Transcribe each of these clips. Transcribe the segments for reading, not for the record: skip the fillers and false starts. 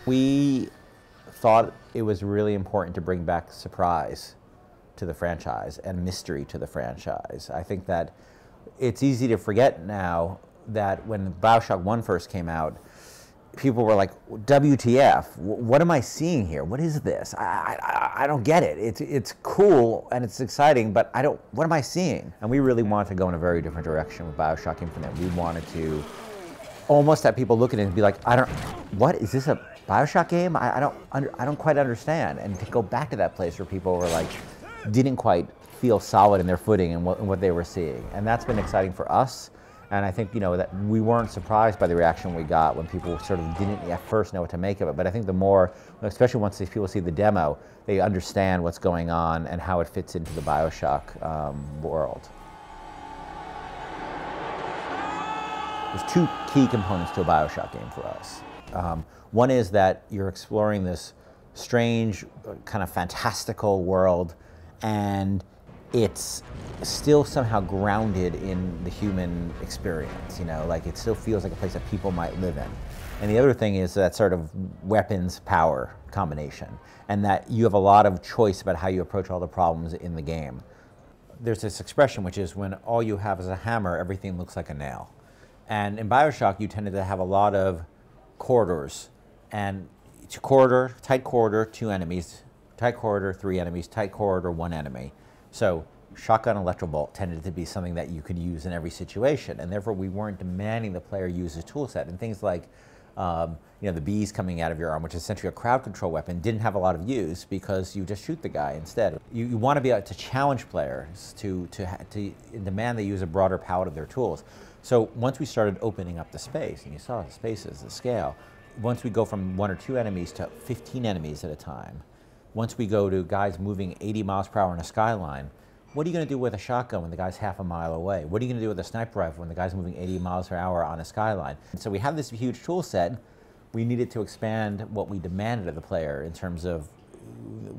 We thought it was really important to bring back surprise to the franchise and mystery to the franchise. I think that it's easy to forget now that when BioShock 1 first came out, people were like, WTF, what am I seeing here? What is this? I don't get it. It's cool and it's exciting, but what am I seeing? And we really wanted to go in a very different direction with BioShock Infinite. We wanted to almost have people look at it and be like, what, is this a BioShock game? I don't quite understand. And to go back to that place where people were like, didn't quite feel solid in their footing and what they were seeing. And that's been exciting for us. And I think, that we weren't surprised by the reaction we got when people sort of didn't at first know what to make of it. But I think the more, especially once these people see the demo, they understand what's going on and how it fits into the BioShock world. There's two key components to a BioShock game for us. One is that you're exploring this strange, kind of fantastical world, and it's still somehow grounded in the human experience, like it still feels like a place that people might live in. And the other thing is that sort of weapons power combination, and that you have a lot of choice about how you approach all the problems in the game. There's this expression which is when all you have is a hammer, everything looks like a nail. And in BioShock, you tended to have a lot of corridors, and tight corridor, 2 enemies, tight corridor, 3 enemies, tight corridor, 1 enemy. So shotgun electro bolt tended to be something that you could use in every situation, and therefore we weren't demanding the player use his tool set. And things like the bees coming out of your arm, which is essentially a crowd control weapon, didn't have a lot of use because you just shoot the guy instead. You want to be able to challenge players to demand they use a broader palette of their tools. So once we started opening up the space, and you saw the spaces, the scale, once we go from 1 or 2 enemies to 15 enemies at a time, once we go to guys moving 80 miles per hour in a skyline, what are you going to do with a shotgun when the guy's half a mile away? What are you going to do with a sniper rifle when the guy's moving 80 miles per hour on a skyline? And so we have this huge tool set. We needed to expand what we demanded of the player in terms of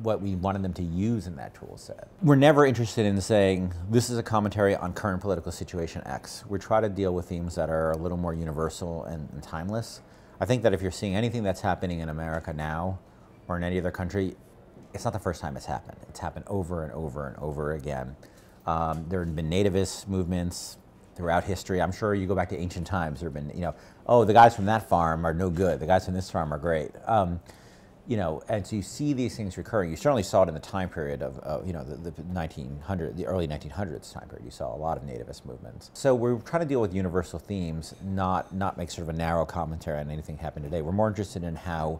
what we wanted them to use in that tool set. We're never interested in saying, this is a commentary on current political situation X. We try to deal with themes that are a little more universal and timeless. I think that if you're seeing anything that's happening in America now or in any other country, it's not the first time it's happened. It's happened over and over and over again. There have been nativist movements throughout history. I'm sure you go back to ancient times, there have been, oh, the guys from that farm are no good. The guys from this farm are great. And so you see these things recurring. You certainly saw it in the time period of the early 1900s time period. You saw a lot of nativist movements. So we're trying to deal with universal themes, not make sort of a narrow commentary on anything happened today. We're more interested in how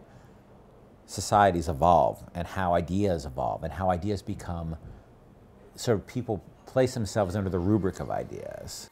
societies evolve and how ideas evolve and how ideas become, sort of people place themselves under the rubric of ideas.